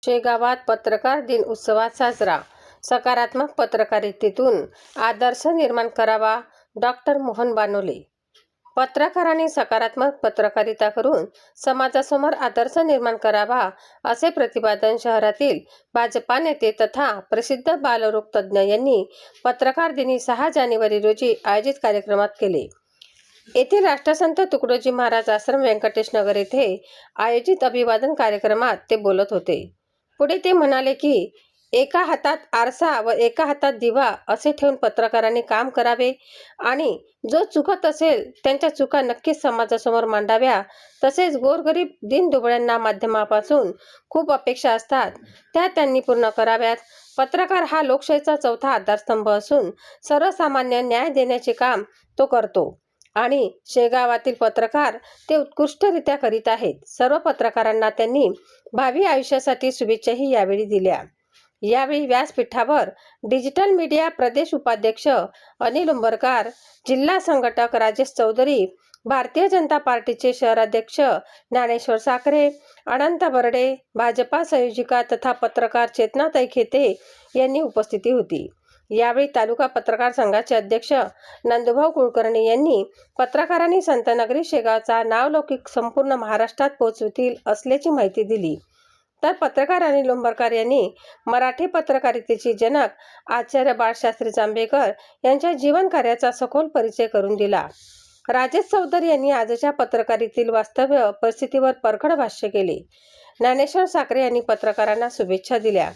शेगावात पत्रकार दिन उत्सवात साजरा. सकारात्मक पत्रकारितेतून आदर्श निर्माण करावा. डॉक्टर मोहन बानोले. पत्रकारांनी सकारात्मक पत्रकारिता करून समाजासमोर आदर्श निर्माण करावा, असे प्रतिपादन शहरातील भाजपा नेते तथा प्रसिद्ध बालरोग तज्ज्ञ यांनी पत्रकार दिनी 6 जानेवारी रोजी आयोजित कार्यक्रमात केले. येथील राष्ट्रसंत तुकडोजी महाराज आश्रम व्यंकटेश नगर येथे आयोजित अभिवादन कार्यक्रमात ते बोलत होते. पुढे ते म्हणाले की एका हातात आरसा व एका हातात दिवा असे ठेवून पत्रकारांनी काम करावे आणि जो चुकत असेल त्यांच्या चुका नक्कीच समाजासमोर मांडाव्या. तसेच गोरगरीब दीनदुबळ्यांना माध्यमापासून खूप अपेक्षा असतात, त्या त्यांनी पूर्ण कराव्यात. पत्रकार हा लोकशाहीचा चौथा आधारस्तंभ असून सर्वसामान्य न्याय देण्याचे काम तो करतो आणि शेगावातील पत्रकार ते उत्कृष्टरित्या करीत आहेत. सर्व पत्रकारांना त्यांनी भावी आयुष्यासाठी शुभेच्छाही यावेळी दिल्या. यावेळी व्यासपीठावर डिजिटल मीडिया प्रदेश उपाध्यक्ष अनिल उंबरकर, जिल्हा संघटक राजेश चौधरी, भारतीय जनता पार्टीचे शहराध्यक्ष ज्ञानेश्वर साखरे, अनंत बर्डे, भाजपा संयोजिका तथा पत्रकार चेतनाताई खेते यांनी उपस्थिती होती. यावेळी तालुका पत्रकार संघाचे अध्यक्ष नंदुभाऊ कुलकर्णी यांनी पत्रकारांनी संतनगरी शेगावचा नावलौकिक संपूर्ण महाराष्ट्रात पोहोचवितील असल्याची माहिती दिली. तर पत्रकार अनिल उंबरकर यांनी मराठी पत्रकारितेचे जनक आचार्य बाळशास्त्री जांभेकर यांच्या जीवन कार्याचा सखोल परिचय करून दिला. राजेश चौधरी यांनी आजच्या पत्रकारितेतील वास्तव्य परिस्थितीवर परखड भाष्य केले. ज्ञानेश्वर साखरे यांनी पत्रकारांना शुभेच्छा दिल्या.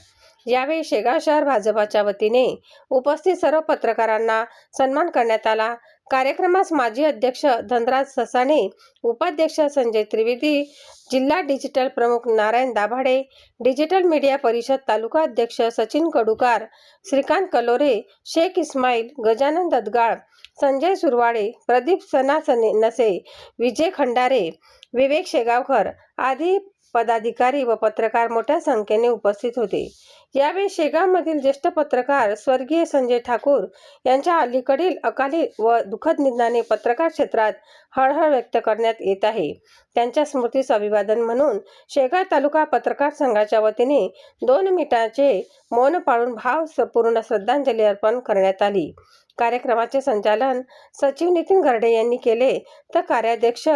यावेळी शेगाव शहर भाजपाच्या वतीने उपस्थित सर्व पत्रकारांना सन्मान करण्यात आला. कार्यक्रमास माजी अध्यक्ष धनराज ससाणे, उपाध्यक्ष संजय त्रिवेदी, जिल्हा डिजिटल प्रमुख नारायण दाभाडे, डिजिटल मीडिया परिषद तालुका अध्यक्ष सचिन कडुकार, श्रीकांत कलोरे, शेख इस्माईल, गजानन ददगाळ, संजय सुरवाडे, प्रदीप नसे, विजय खंडारे, विवेक शेगावकर आदी पदाधिकारी व पत्रकार मोठ्या संख्येने उपस्थित होते. यावेळी शेगावमधील ज्येष्ठ पत्रकार स्वर्गीय संजय ठाकूर यांच्या अलीकडील अकाली व दुःखद निधनाने पत्रकार क्षेत्रात हळहळ व्यक्त करण्यात येत आहे. त्यांच्या स्मृतीस अभिवादन म्हणून शेगाव तालुका पत्रकार संघाच्या वतीने 2 मिनिटांचे मौन पाळून भावपूर्ण श्रद्धांजली अर्पण करण्यात आली. कार्यक्रमाचे संचालन सचिव नितीन गर्डे यांनी केले, तर कार्याध्यक्ष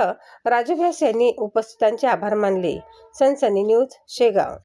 राजू व्यास यांनी उपस्थितांचे आभार मानले. सनसनी न्यूज शेगाव.